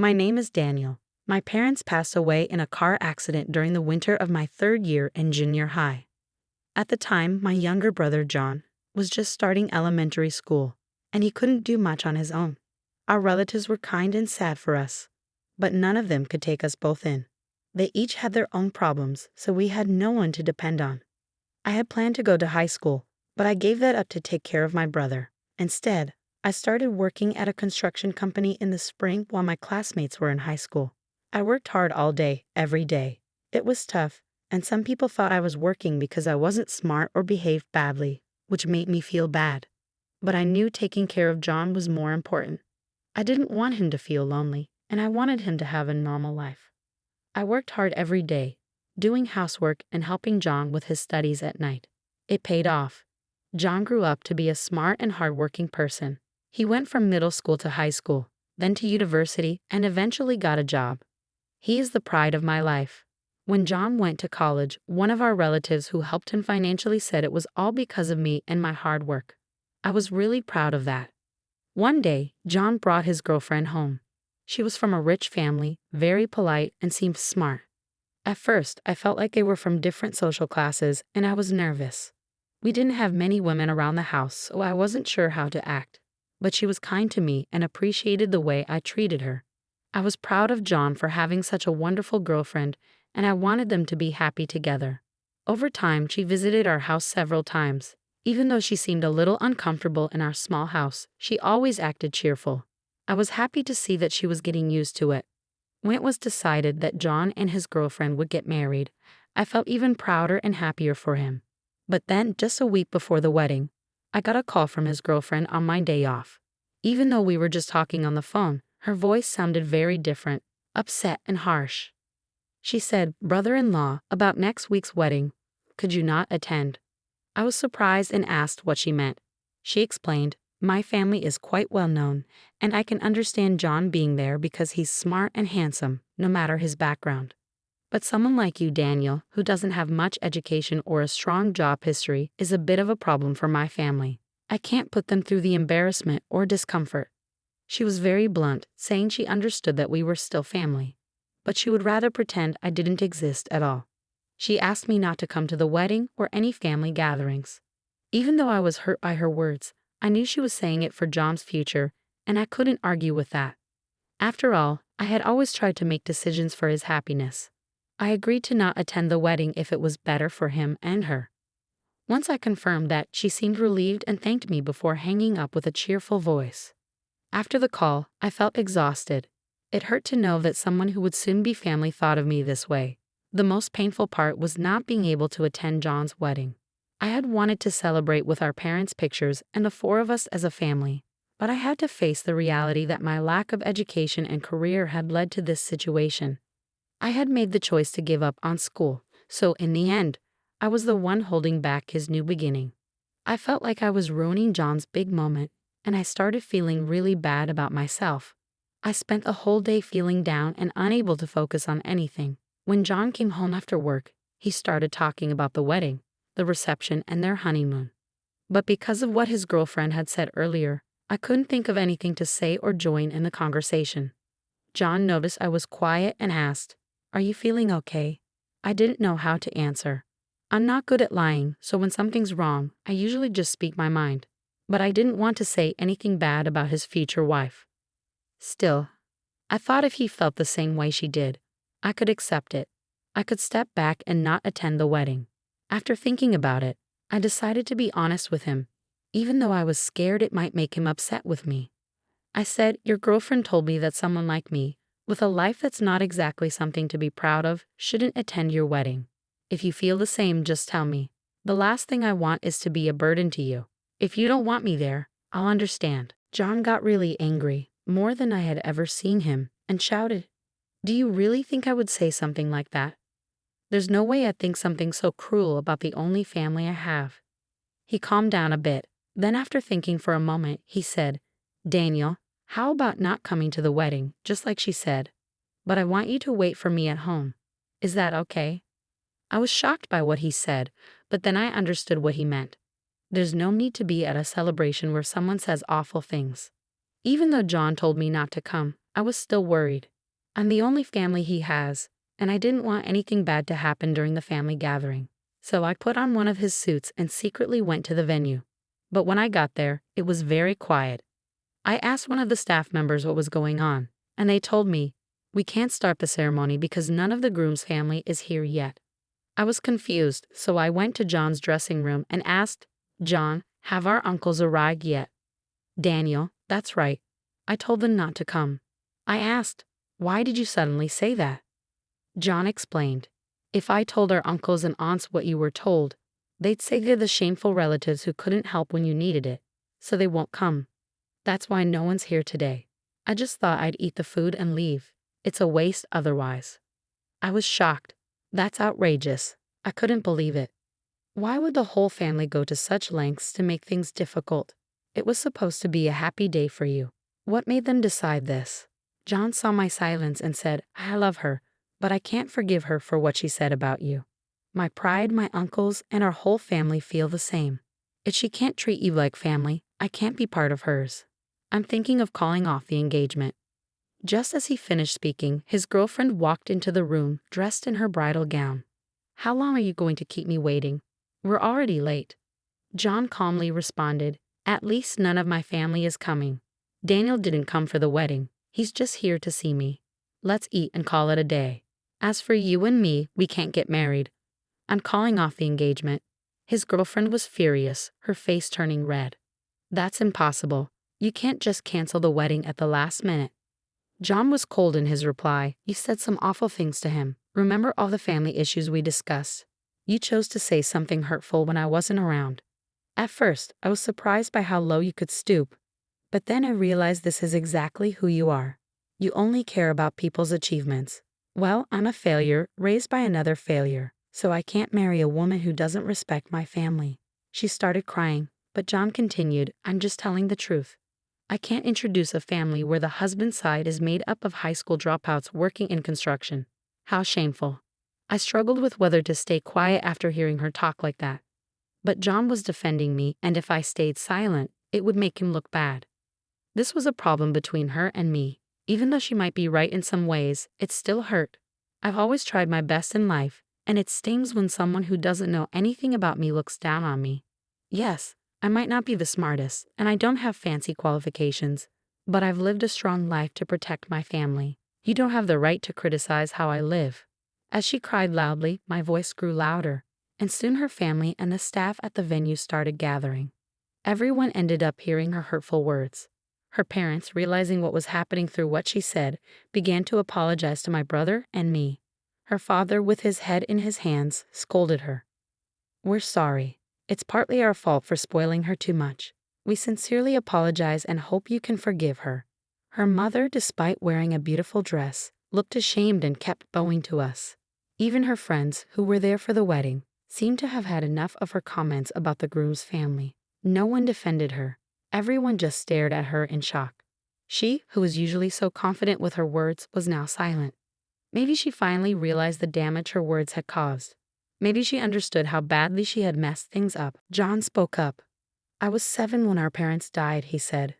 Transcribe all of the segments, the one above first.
My name is Daniel. My parents passed away in a car accident during the winter of my third year in junior high. At the time, my younger brother John was just starting elementary school, and he couldn't do much on his own. Our relatives were kind and sad for us, but none of them could take us both in. They each had their own problems, so we had no one to depend on. I had planned to go to high school, but I gave that up to take care of my brother. Instead, I started working at a construction company in the spring while my classmates were in high school. I worked hard all day, every day. It was tough, and some people thought I was working because I wasn't smart or behaved badly, which made me feel bad. But I knew taking care of John was more important. I didn't want him to feel lonely, and I wanted him to have a normal life. I worked hard every day, doing housework and helping John with his studies at night. It paid off. John grew up to be a smart and hardworking person. He went from middle school to high school, then to university, and eventually got a job. He is the pride of my life. When John went to college, one of our relatives who helped him financially said it was all because of me and my hard work. I was really proud of that. One day, John brought his girlfriend home. She was from a rich family, very polite, and seemed smart. At first, I felt like they were from different social classes, and I was nervous. We didn't have many women around the house, so I wasn't sure how to act. But she was kind to me and appreciated the way I treated her. I was proud of John for having such a wonderful girlfriend, and I wanted them to be happy together. Over time, she visited our house several times. Even though she seemed a little uncomfortable in our small house, she always acted cheerful. I was happy to see that she was getting used to it. When it was decided that John and his girlfriend would get married, I felt even prouder and happier for him. But then, just a week before the wedding, I got a call from his girlfriend on my day off. Even though we were just talking on the phone, her voice sounded very different, upset and harsh. She said, "Brother-in-law, about next week's wedding, could you not attend?" I was surprised and asked what she meant. She explained, "My family is quite well known, and I can understand John being there because he's smart and handsome, no matter his background. But someone like you, Daniel, who doesn't have much education or a strong job history, is a bit of a problem for my family. I can't put them through the embarrassment or discomfort." She was very blunt, saying she understood that we were still family, but she would rather pretend I didn't exist at all. She asked me not to come to the wedding or any family gatherings. Even though I was hurt by her words, I knew she was saying it for John's future, and I couldn't argue with that. After all, I had always tried to make decisions for his happiness. I agreed to not attend the wedding if it was better for him and her. Once I confirmed that, she seemed relieved and thanked me before hanging up with a cheerful voice. After the call, I felt exhausted. It hurt to know that someone who would soon be family thought of me this way. The most painful part was not being able to attend John's wedding. I had wanted to celebrate with our parents' pictures and the four of us as a family, but I had to face the reality that my lack of education and career had led to this situation. I had made the choice to give up on school, so in the end, I was the one holding back his new beginning. I felt like I was ruining John's big moment, and I started feeling really bad about myself. I spent the whole day feeling down and unable to focus on anything. When John came home after work, he started talking about the wedding, the reception, and their honeymoon. But because of what his girlfriend had said earlier, I couldn't think of anything to say or join in the conversation. John noticed I was quiet and asked, "Are you feeling okay?" I didn't know how to answer. I'm not good at lying, so when something's wrong, I usually just speak my mind. But I didn't want to say anything bad about his future wife. Still, I thought if he felt the same way she did, I could accept it. I could step back and not attend the wedding. After thinking about it, I decided to be honest with him, even though I was scared it might make him upset with me. I said, "Your girlfriend told me that someone like me, with a life that's not exactly something to be proud of, shouldn't attend your wedding. If you feel the same, just tell me. The last thing I want is to be a burden to you. If you don't want me there, I'll understand." John got really angry, more than I had ever seen him, and shouted, "Do you really think I would say something like that? There's no way I'd think something so cruel about the only family I have." He calmed down a bit, then after thinking for a moment, he said, "Daniel, how about not coming to the wedding, just like she said? But I want you to wait for me at home. Is that okay?" I was shocked by what he said, but then I understood what he meant. There's no need to be at a celebration where someone says awful things. Even though John told me not to come, I was still worried. I'm the only family he has, and I didn't want anything bad to happen during the family gathering. So I put on one of his suits and secretly went to the venue. But when I got there, it was very quiet. I asked one of the staff members what was going on, and they told me, "We can't start the ceremony because none of the groom's family is here yet." I was confused, so I went to John's dressing room and asked, "John, have our uncles arrived yet?" "Daniel, that's right. I told them not to come." I asked, "Why did you suddenly say that?" John explained, "If I told our uncles and aunts what you were told, they'd say they're the shameful relatives who couldn't help when you needed it, so they won't come. That's why no one's here today. I just thought I'd eat the food and leave. It's a waste otherwise." I was shocked. That's outrageous. I couldn't believe it. Why would the whole family go to such lengths to make things difficult? It was supposed to be a happy day for you. What made them decide this? John saw my silence and said, "I love her, but I can't forgive her for what she said about you. My pride, my uncles, and our whole family feel the same. If she can't treat you like family, I can't be part of hers. I'm thinking of calling off the engagement." Just as he finished speaking, his girlfriend walked into the room, dressed in her bridal gown. "How long are you going to keep me waiting? We're already late." John calmly responded, "At least none of my family is coming. Daniel didn't come for the wedding. He's just here to see me. Let's eat and call it a day. As for you and me, we can't get married. I'm calling off the engagement." His girlfriend was furious, her face turning red. "That's impossible. You can't just cancel the wedding at the last minute." John was cold in his reply. "You said some awful things to him. Remember all the family issues we discussed? You chose to say something hurtful when I wasn't around. At first, I was surprised by how low you could stoop. But then I realized this is exactly who you are. You only care about people's achievements. Well, I'm a failure, raised by another failure, so I can't marry a woman who doesn't respect my family." She started crying, but John continued, "I'm just telling the truth. I can't introduce a family where the husband's side is made up of high school dropouts working in construction. How shameful." I struggled with whether to stay quiet after hearing her talk like that. But John was defending me, and if I stayed silent, it would make him look bad. This was a problem between her and me. Even though she might be right in some ways, it still hurt. I've always tried my best in life, and it stings when someone who doesn't know anything about me looks down on me. Yes, I might not be the smartest, and I don't have fancy qualifications, but I've lived a strong life to protect my family. You don't have the right to criticize how I live." As she cried loudly, my voice grew louder, and soon her family and the staff at the venue started gathering. Everyone ended up hearing her hurtful words. Her parents, realizing what was happening through what she said, began to apologize to my brother and me. Her father, with his head in his hands, scolded her. "We're sorry. It's partly our fault for spoiling her too much. We sincerely apologize and hope you can forgive her." Her mother, despite wearing a beautiful dress, looked ashamed and kept bowing to us. Even her friends, who were there for the wedding, seemed to have had enough of her comments about the groom's family. No one defended her. Everyone just stared at her in shock. She, who was usually so confident with her words, was now silent. Maybe she finally realized the damage her words had caused. Maybe she understood how badly she had messed things up. John spoke up. "I was 7 when our parents died," he said.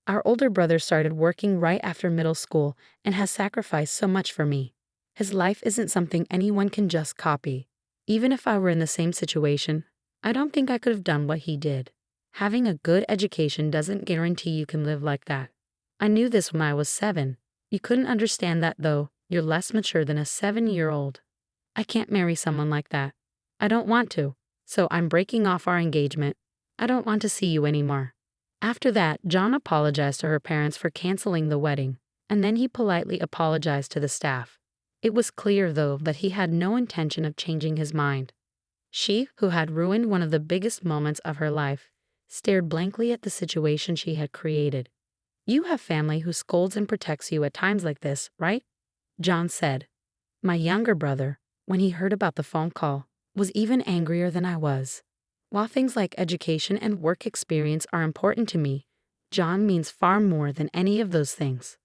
"Our older brother started working right after middle school and has sacrificed so much for me. His life isn't something anyone can just copy. Even if I were in the same situation, I don't think I could have done what he did. Having a good education doesn't guarantee you can live like that. I knew this when I was 7. You couldn't understand that though. You're less mature than a 7-year-old. I can't marry someone like that. I don't want to, so I'm breaking off our engagement. I don't want to see you anymore." After that, John apologized to her parents for canceling the wedding, and then he politely apologized to the staff. It was clear, though, that he had no intention of changing his mind. She, who had ruined one of the biggest moments of her life, stared blankly at the situation she had created. "You have family who scolds and protects you at times like this, right?" John said. My younger brother, when he heard about the phone call, was even angrier than I was. While things like education and work experience are important to me, John means far more than any of those things.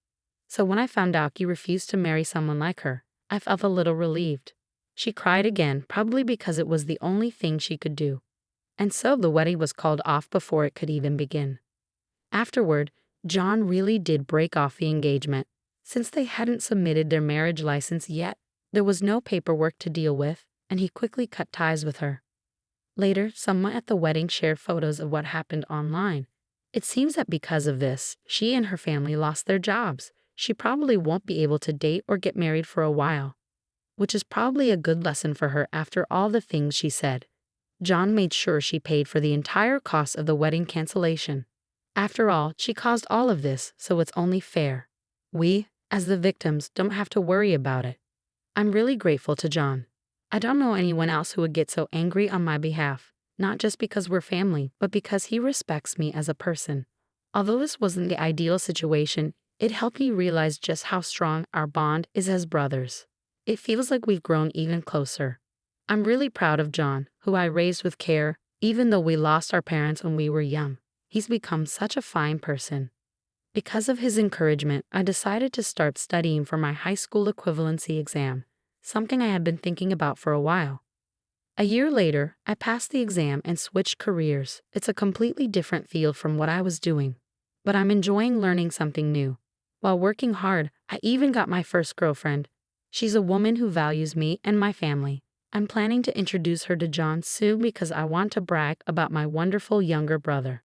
So when I found out he refused to marry someone like her, I felt a little relieved. She cried again, probably because it was the only thing she could do. And so the wedding was called off before it could even begin. Afterward, John really did break off the engagement. Since they hadn't submitted their marriage license yet, there was no paperwork to deal with, and he quickly cut ties with her. Later, someone at the wedding shared photos of what happened online. It seems that because of this, she and her family lost their jobs. She probably won't be able to date or get married for a while, which is probably a good lesson for her after all the things she said. John made sure she paid for the entire cost of the wedding cancellation. After all, she caused all of this, so it's only fair. We, as the victims, don't have to worry about it. I'm really grateful to John. I don't know anyone else who would get so angry on my behalf, not just because we're family, but because he respects me as a person. Although this wasn't the ideal situation, it helped me realize just how strong our bond is as brothers. It feels like we've grown even closer. I'm really proud of John, who I raised with care, even though we lost our parents when we were young. He's become such a fine person. Because of his encouragement, I decided to start studying for my high school equivalency exam, something I had been thinking about for a while. A year later, I passed the exam and switched careers. It's a completely different field from what I was doing, but I'm enjoying learning something new. While working hard, I even got my first girlfriend. She's a woman who values me and my family. I'm planning to introduce her to John soon because I want to brag about my wonderful younger brother.